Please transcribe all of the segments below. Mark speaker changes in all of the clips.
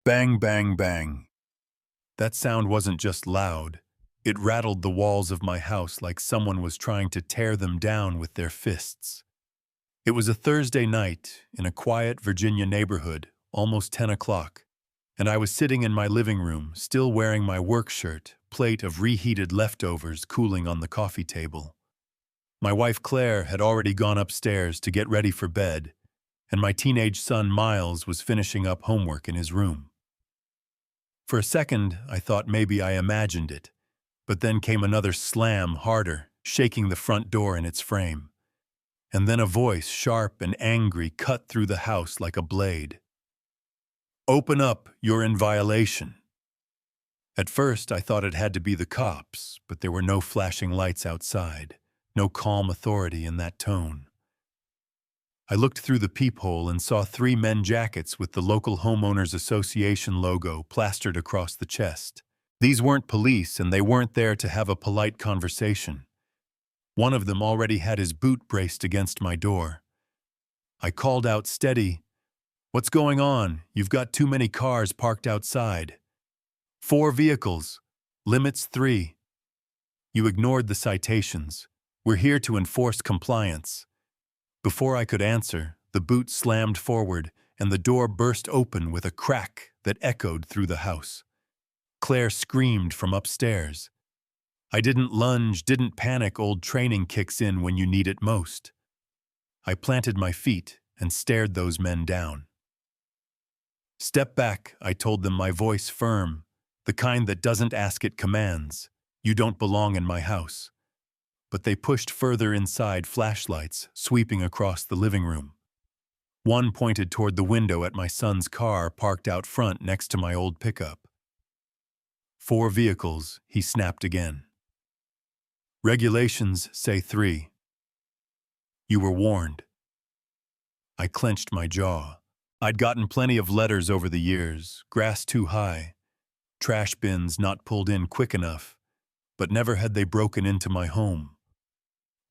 Speaker 1: Bang, bang, bang. That sound wasn't just loud. It rattled the walls of my house like someone was trying to tear them down with their fists. It was a Thursday night in a quiet Virginia neighborhood, almost 10 o'clock, and I was sitting in my living room, still wearing my work shirt, plate of reheated leftovers cooling on the coffee table. My wife Claire had already gone upstairs to get ready for bed, and my teenage son Miles was finishing up homework in his room. For a second, I thought maybe I imagined it, but then came another slam harder, shaking the front door in its frame. And then a voice, sharp and angry, cut through the house like a blade. "Open up, you're in violation." At first, I thought it had to be the cops, but there were no flashing lights outside, no calm authority in that tone. I looked through the peephole and saw three men jackets with the local homeowners association logo plastered across the chest. These weren't police, and they weren't there to have a polite conversation. One of them already had his boot braced against my door. I called out steady, "What's going on? You've got too many cars parked outside. 4 vehicles. Limits 3. You ignored the citations. We're here to enforce compliance." Before I could answer, the boot slammed forward, and the door burst open with a crack that echoed through the house. Claire screamed from upstairs. I didn't lunge, didn't panic. Old training kicks in when you need it most. I planted my feet and stared those men down. "Step back," I told them, my voice firm, the kind that doesn't ask, it commands. "You don't belong in my house." But they pushed further inside, flashlights sweeping across the living room. One pointed toward the window at my son's car parked out front next to my old pickup. "4 vehicles," he snapped again. "Regulations say 3. You were warned." I clenched my jaw. I'd gotten plenty of letters over the years, grass too high, trash bins not pulled in quick enough, but never had they broken into my home.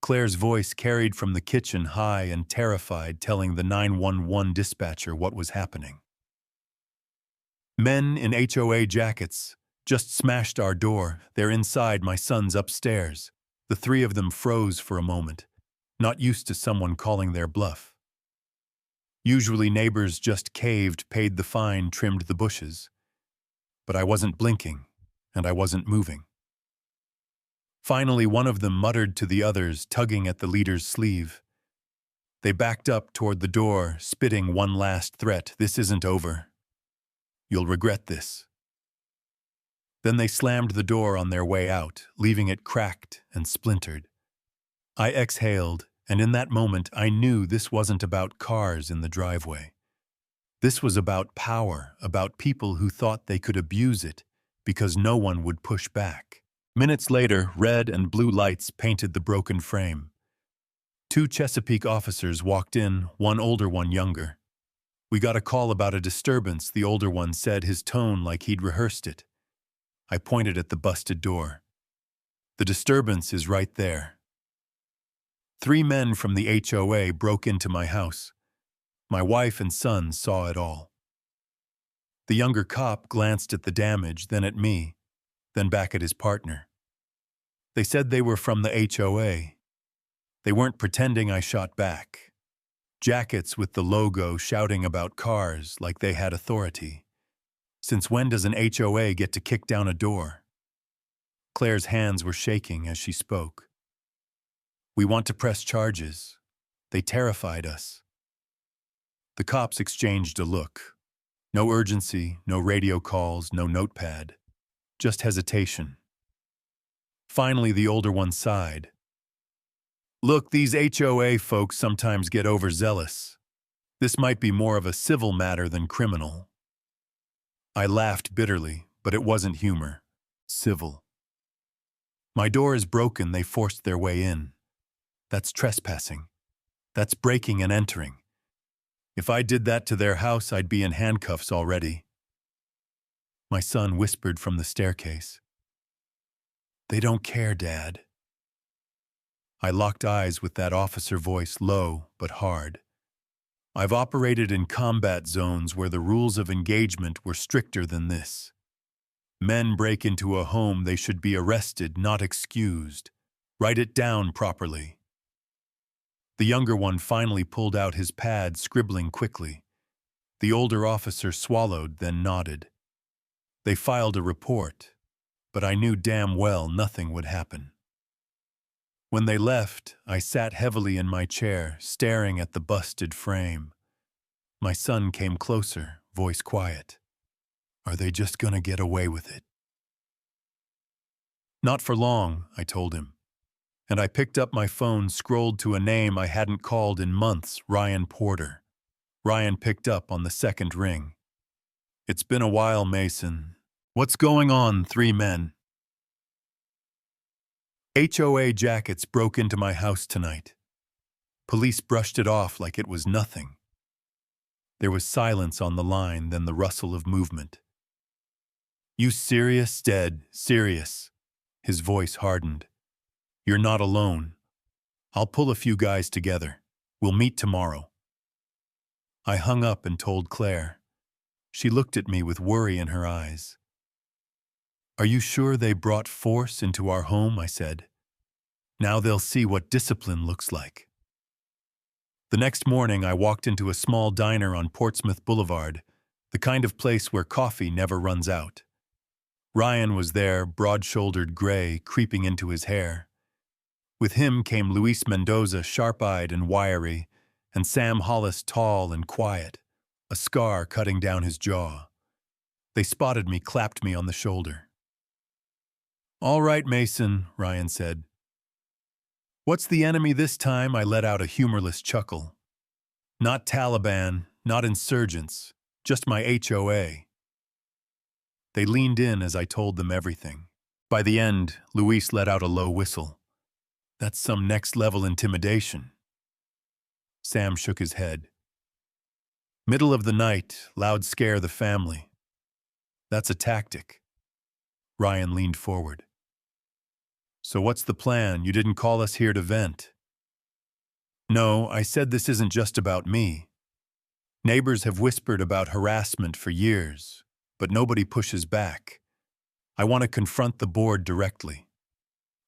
Speaker 1: Claire's voice carried from the kitchen, high and terrified, telling the 911 dispatcher what was happening. "Men in HOA jackets just smashed our door. They're inside. My son's upstairs." The three of them froze for a moment, not used to someone calling their bluff. Usually neighbors just caved, paid the fine, trimmed the bushes. But I wasn't blinking, and I wasn't moving. Finally, one of them muttered to the others, tugging at the leader's sleeve. They backed up toward the door, spitting one last threat. "This isn't over. You'll regret this." Then they slammed the door on their way out, leaving it cracked and splintered. I exhaled, and in that moment I knew this wasn't about cars in the driveway. This was about power, about people who thought they could abuse it because no one would push back. Minutes later, red and blue lights painted the broken frame. 2 Chesapeake officers walked in, one older, one younger. "We got a call about a disturbance," the older one said, his tone like he'd rehearsed it. I pointed at the busted door. "The disturbance is right there." 3 men from the HOA broke into my house. My wife and son saw it all. The younger cop glanced at the damage, then at me, then back at his partner. They said they were from the HOA. They weren't pretending. I shot back. Jackets with the logo, shouting about cars like they had authority. Since when does an HOA get to kick down a door? Claire's hands were shaking as she spoke. "We want to press charges. They terrified us." The cops exchanged a look. No urgency, no radio calls, no notepad. Just hesitation. Finally, the older one sighed. "Look, these HOA folks sometimes get overzealous. This might be more of a civil matter than criminal." I laughed bitterly, but it wasn't humor. Civil. "My door is broken. They forced their way in. That's trespassing. That's breaking and entering. If I did that to their house, I'd be in handcuffs already." My son whispered from the staircase. "They don't care, Dad." I locked eyes with that officer voice, low but hard. I've operated in combat zones where the rules of engagement were stricter than this. Men break into a home, they should be arrested, not excused. Write it down properly. The younger one finally pulled out his pad, scribbling quickly. The older officer swallowed, then nodded. They filed a report, but I knew damn well nothing would happen. When they left, I sat heavily in my chair, staring at the busted frame. My son came closer, voice quiet. Are they just gonna get away with it? Not for long, I told him. And I picked up my phone, scrolled to a name I hadn't called in months, Ryan Porter. Ryan picked up on the second ring. It's been a while, Mason. What's going on, 3 men? HOA jackets broke into my house tonight. Police brushed it off like it was nothing. There was silence on the line, then the rustle of movement. You serious, Dead? Serious. His voice hardened. You're not alone. I'll pull a few guys together. We'll meet tomorrow. I hung up and told Claire. She looked at me with worry in her eyes. Are you sure they brought force into our home? I said. Now they'll see what discipline looks like. The next morning, I walked into a small diner on Portsmouth Boulevard, the kind of place where coffee never runs out. Ryan was there, broad-shouldered gray, creeping into his hair. With him came Luis Mendoza, sharp-eyed and wiry, and Sam Hollis, tall and quiet, a scar cutting down his jaw. They spotted me, clapped me on the shoulder. All right, Mason, Ryan said. What's the enemy this time? I let out a humorless chuckle. Not Taliban, not insurgents, just my HOA. They leaned in as I told them everything. By the end, Luis let out a low whistle. That's some next-level intimidation. Sam shook his head. Middle of the night, loud scare the family. That's a tactic. Ryan leaned forward. So what's the plan? You didn't call us here to vent. No, I said this isn't just about me. Neighbors have whispered about harassment for years, but nobody pushes back. I want to confront the board directly.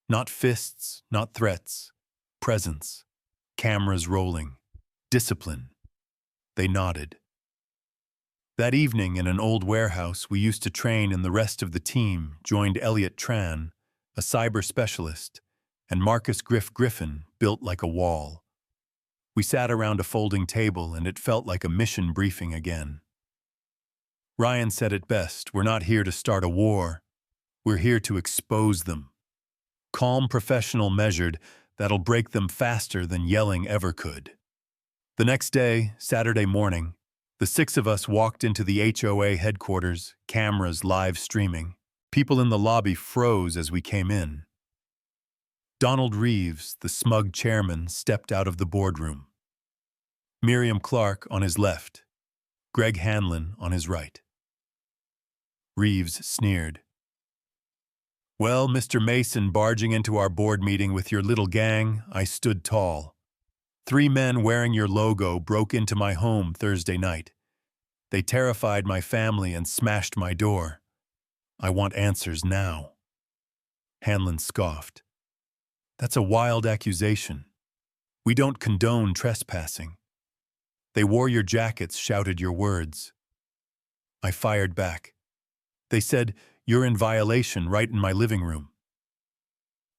Speaker 1: Not fists, not threats. Presence. Cameras rolling. Discipline. They nodded. That evening in an old warehouse we used to train in, the rest of the team joined Elliot Tran, a cyber specialist, and Marcus Griffin, built like a wall. We sat around a folding table and it felt like a mission briefing again. Ryan said it best, we're not here to start a war. We're here to expose them. Calm, professional, measured, that'll break them faster than yelling ever could. The next day, Saturday morning, the 6 of us walked into the HOA headquarters, cameras live streaming. People in the lobby froze as we came in. Donald Reeves, the smug chairman, stepped out of the boardroom. Miriam Clark on his left, Greg Hanlon on his right. Reeves sneered. Well, Mr. Mason, barging into our board meeting with your little gang, I stood tall. 3 men wearing your logo broke into my home Thursday night. They terrified my family and smashed my door. I want answers now. Hanlon scoffed. That's a wild accusation. We don't condone trespassing. They wore your jackets, shouted your words. I fired back. They said, you're in violation right in my living room.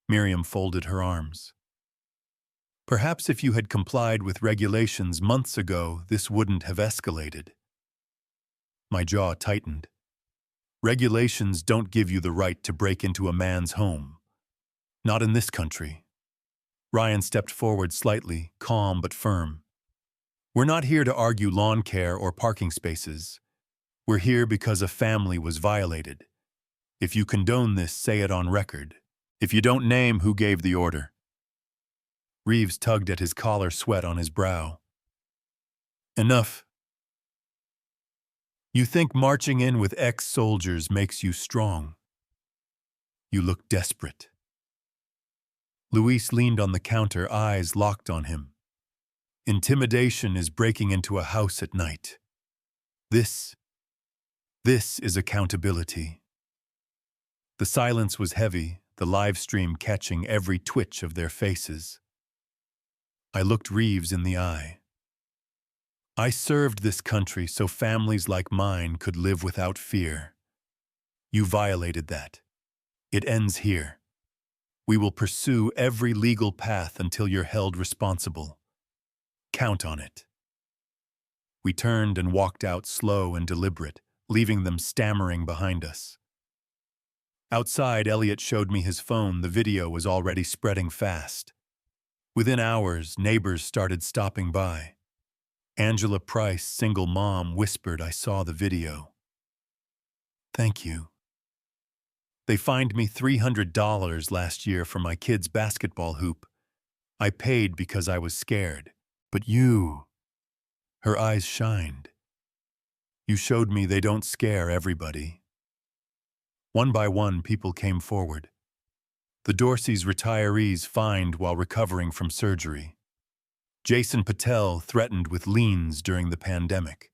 Speaker 1: Miriam folded her arms. Perhaps if you had complied with regulations months ago, this wouldn't have escalated. My jaw tightened. Regulations don't give you the right to break into a man's home. Not in this country. Ryan stepped forward slightly, calm but firm. We're not here to argue lawn care or parking spaces. We're here because a family was violated. If you condone this, say it on record. If you don't, name who gave the order. Reeves tugged at his collar, sweat on his brow. Enough. You think marching in with ex-soldiers makes you strong. You look desperate. Luis leaned on the counter, eyes locked on him. Intimidation is breaking into a house at night. This is accountability. The silence was heavy, the live stream catching every twitch of their faces. I looked Reeves in the eye. I served this country so families like mine could live without fear. You violated that. It ends here. We will pursue every legal path until you're held responsible. Count on it. We turned and walked out slow and deliberate, leaving them stammering behind us. Outside, Elliot showed me his phone. The video was already spreading fast. Within hours, neighbors started stopping by. Angela Price, single mom, whispered, "I saw the video." "Thank you." They fined me $300 last year for my kid's basketball hoop. I paid because I was scared. But you... Her eyes shined. You showed me they don't scare everybody. One by one, people came forward. The Dorsey's retirees fined while recovering from surgery. Jason Patel threatened with liens during the pandemic.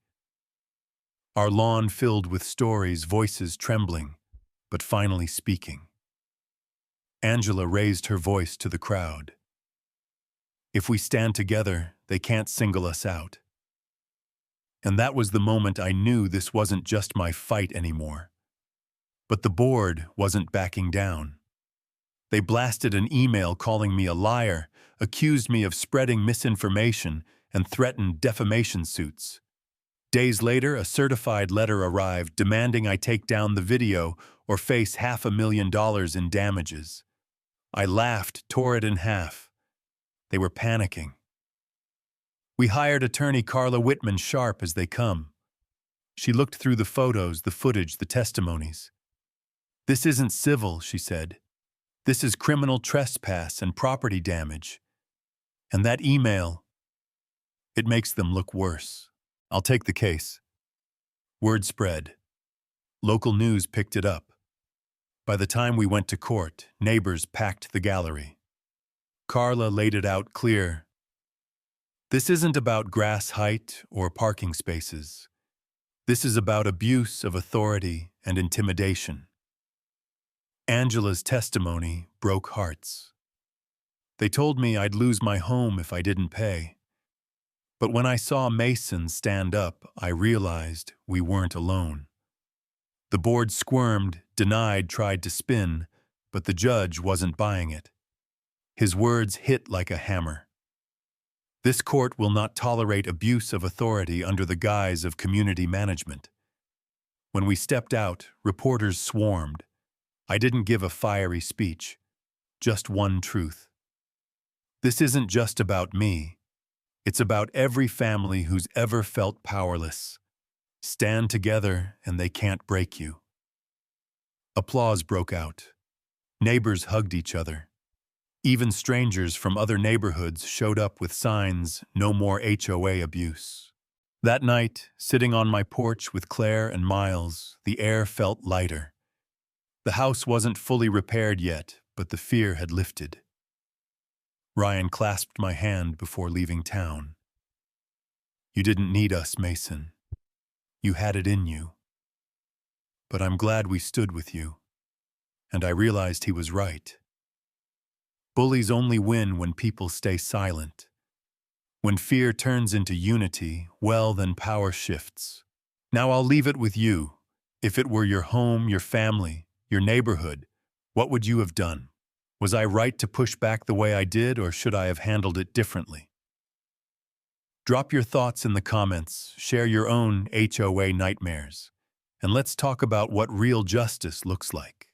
Speaker 1: Our lawn filled with stories, voices trembling, but finally speaking. Angela raised her voice to the crowd. If we stand together, they can't single us out. And that was the moment I knew this wasn't just my fight anymore. But the board wasn't backing down. They blasted an email calling me a liar, accused me of spreading misinformation, and threatened defamation suits. Days later, a certified letter arrived demanding I take down the video or face $500,000 in damages. I laughed, tore it in half. They were panicking. We hired attorney Carla Whitman, sharp as they come. She looked through the photos, the footage, the testimonies. "This isn't civil," she said. "This is criminal trespass and property damage. And that email, it makes them look worse. I'll take the case." Word spread. Local news picked it up. By the time we went to court, neighbors packed the gallery. Carla laid it out clear. This isn't about grass height or parking spaces. This is about abuse of authority and intimidation. Angela's testimony broke hearts. They told me I'd lose my home if I didn't pay. But when I saw Mason stand up, I realized we weren't alone. The board squirmed, denied, tried to spin, but the judge wasn't buying it. His words hit like a hammer. This court will not tolerate abuse of authority under the guise of community management. When we stepped out, reporters swarmed. I didn't give a fiery speech, just one truth. This isn't just about me. It's about every family who's ever felt powerless. Stand together and they can't break you. Applause broke out. Neighbors hugged each other. Even strangers from other neighborhoods showed up with signs, "No more HOA abuse." That night, sitting on my porch with Claire and Miles, the air felt lighter. The house wasn't fully repaired yet, but the fear had lifted. Ryan clasped my hand before leaving town. "You didn't need us, Mason. You had it in you. But I'm glad we stood with you." And I realized he was right. Bullies only win when people stay silent. When fear turns into unity, well, then power shifts. Now I'll leave it with you. If it were your home, your family, your neighborhood, what would you have done? Was I right to push back the way I did, or should I have handled it differently? Drop your thoughts in the comments, share your own HOA nightmares, and let's talk about what real justice looks like.